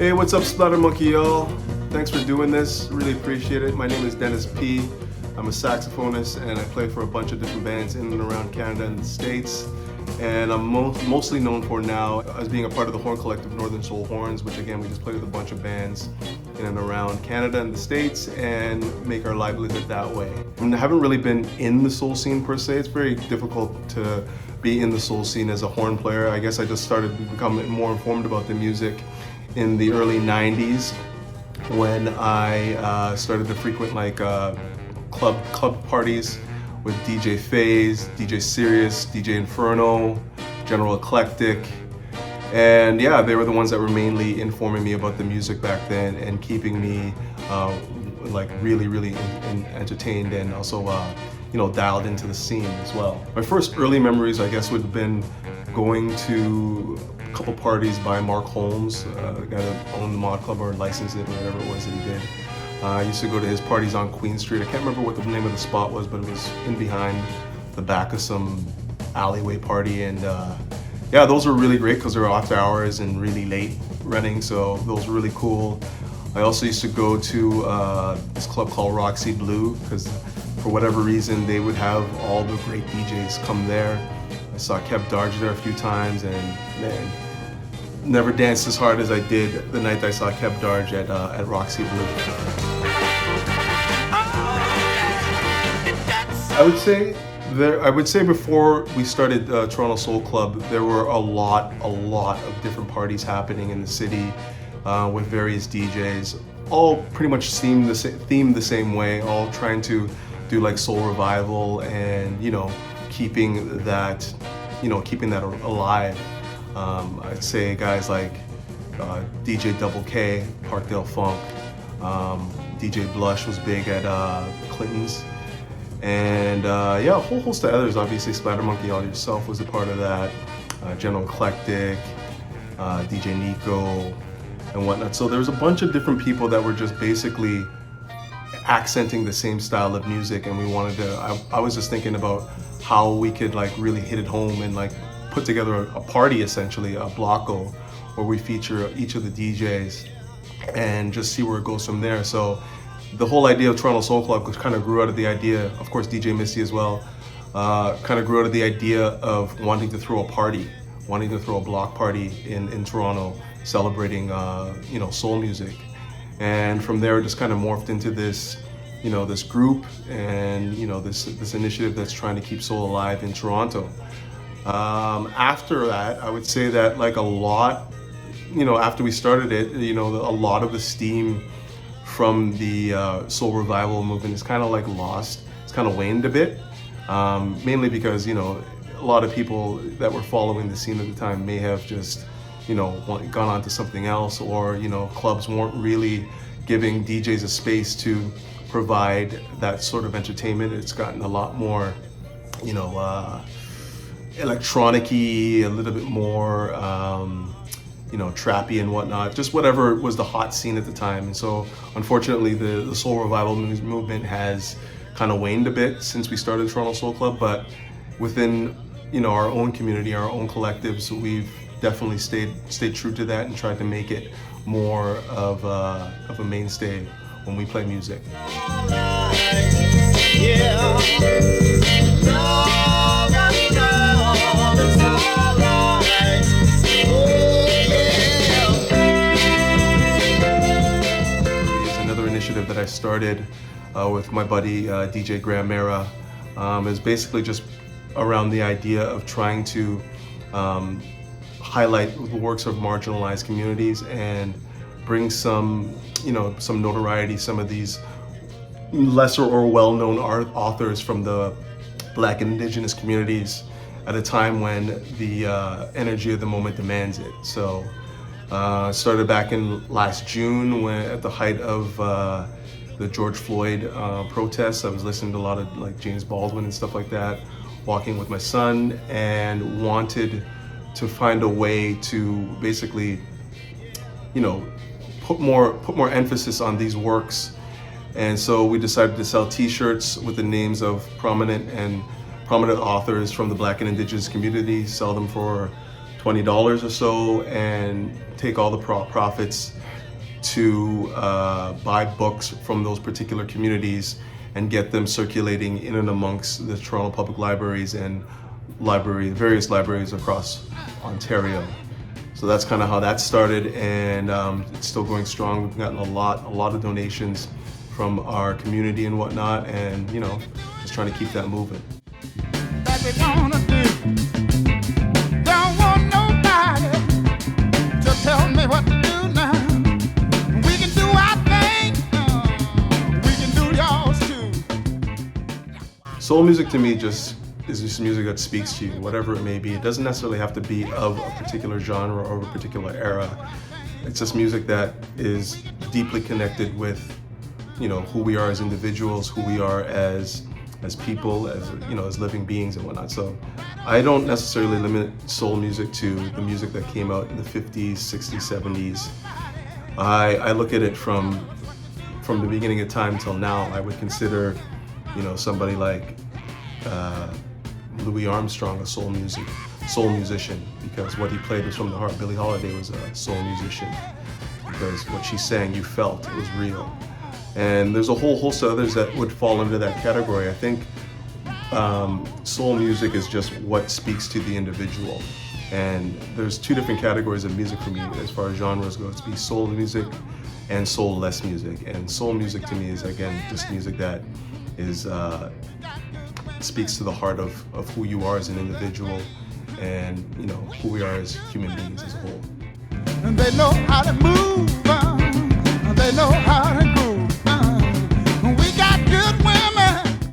Hey, what's up, Splattermonkey, y'all? Thanks for doing this. Really appreciate it. My name is Dennis P. I'm a saxophonist and I play for a bunch of different bands in and around Canada and the States. And I'm mostly known for now as being a part of the horn collective Northern Soul Horns, which again, we just play with a bunch of bands in and around Canada and the States and make our livelihood that way. And I haven't really been in the soul scene per se. It's very difficult to be in the soul scene as a horn player. I guess I just started to become more informed about the music in the early 90s when I started to frequent like club parties with DJ Phase, DJ Sirius, DJ Inferno, General Eclectic. And yeah, they were the ones that were mainly informing me about the music back then and keeping me like really entertained and also dialed into the scene as well. My first early memories, I guess, would have been going to a couple parties by Mark Holmes, the guy that owned the Mod Club or licensed it or whatever it was that he did. I used to go to his parties on Queen Street. I can't remember what the name of the spot was, but it was in behind the back of some alleyway party. And yeah, those were really great because they were after hours and really late running, so those were really cool. I also used to go to this club called Roxy Blue because for whatever reason they would have all the great DJs come there. I saw Kev Darge there a few times and man, never danced as hard as I did the night I saw Kev Darge at Roxy Blue. I would say before we started Toronto Soul Club, there were a lot of different parties happening in the city with various DJs, all pretty much themed the same way, all trying to do like soul revival and keeping that alive. I'd say guys like DJ Double K, Parkdale Funk, DJ Blush was big at Clinton's, and yeah, a whole host of others. Obviously, Splattermonkey, all yourself was a part of that. General Eclectic, DJ Nico, and whatnot. So there was a bunch of different people that were just basically accenting the same style of music, and we wanted to. I was just thinking about how we could like really hit it home and like put together a party, essentially a blocko, where we feature each of the DJs and just see where it goes from there. So the whole idea of Toronto Soul Club kind of grew out of the idea, of course DJ Misty as well, kind of grew out of the idea of wanting to throw a party, wanting to throw a block party in Toronto, celebrating soul music. And from there it just kind of morphed into this this group and this initiative that's trying to keep soul alive in Toronto. After that, I would say that like a lot, after we started it, a lot of the steam from the soul revival movement is kind of like lost. It's kind of waned a bit, mainly because, a lot of people that were following the scene at the time may have just, gone on to something else, or, clubs weren't really giving DJs a space to provide that sort of entertainment. It's gotten a lot more, electronic-y, a little bit more, trappy and whatnot, just whatever was the hot scene at the time. And so, unfortunately, the soul revival movement has kind of waned a bit since we started Toronto Soul Club. But within, our own community, our own collectives, we've definitely stayed true to that and tried to make it more of a mainstay when we play music. Initiative that I started with my buddy DJ Gramera is basically just around the idea of trying to highlight the works of marginalized communities and bring some notoriety, some of these lesser or well-known authors from the Black and Indigenous communities at a time when the energy of the moment demands it. So started back in last June when at the height of the George Floyd protests. I was listening to a lot of like James Baldwin and stuff like that, walking with my son, and wanted to find a way to basically, put more emphasis on these works. And so we decided to sell t-shirts with the names of prominent authors from the Black and Indigenous community, sell them for $20 or so, and take all the profits to buy books from those particular communities and get them circulating in and amongst the Toronto Public Libraries and various libraries across Ontario. So that's kind of how that started, and it's still going strong. We've gotten a lot of donations from our community and whatnot, and you know, just trying to keep that moving. That we wanna do. Don't want nobody to tell me what to do now. We can do our thing. We can do yours too. Soul music to me is just music that speaks to you, whatever it may be. It doesn't necessarily have to be of a particular genre or a particular era. It's just music that is deeply connected with, you know, who we are as individuals, who we are as people, as you know, as living beings and whatnot. So I don't necessarily limit soul music to the music that came out in the 50s, 60s, 70s. I look at it from the beginning of time till now. I would consider, you know, somebody like Louis Armstrong a soul musician, because what he played was from the heart. Billie Holiday was a soul musician because what she sang, you felt, it was real. And there's a whole host of others that would fall into that category. I think soul music is just what speaks to the individual. And there's two different categories of music for me as far as genres go. It's be soul music and soul-less music. And soul music to me is, again, just music that is speaks to the heart of who you are as an individual and, you know, who we are as human beings as a whole. And they know how to move.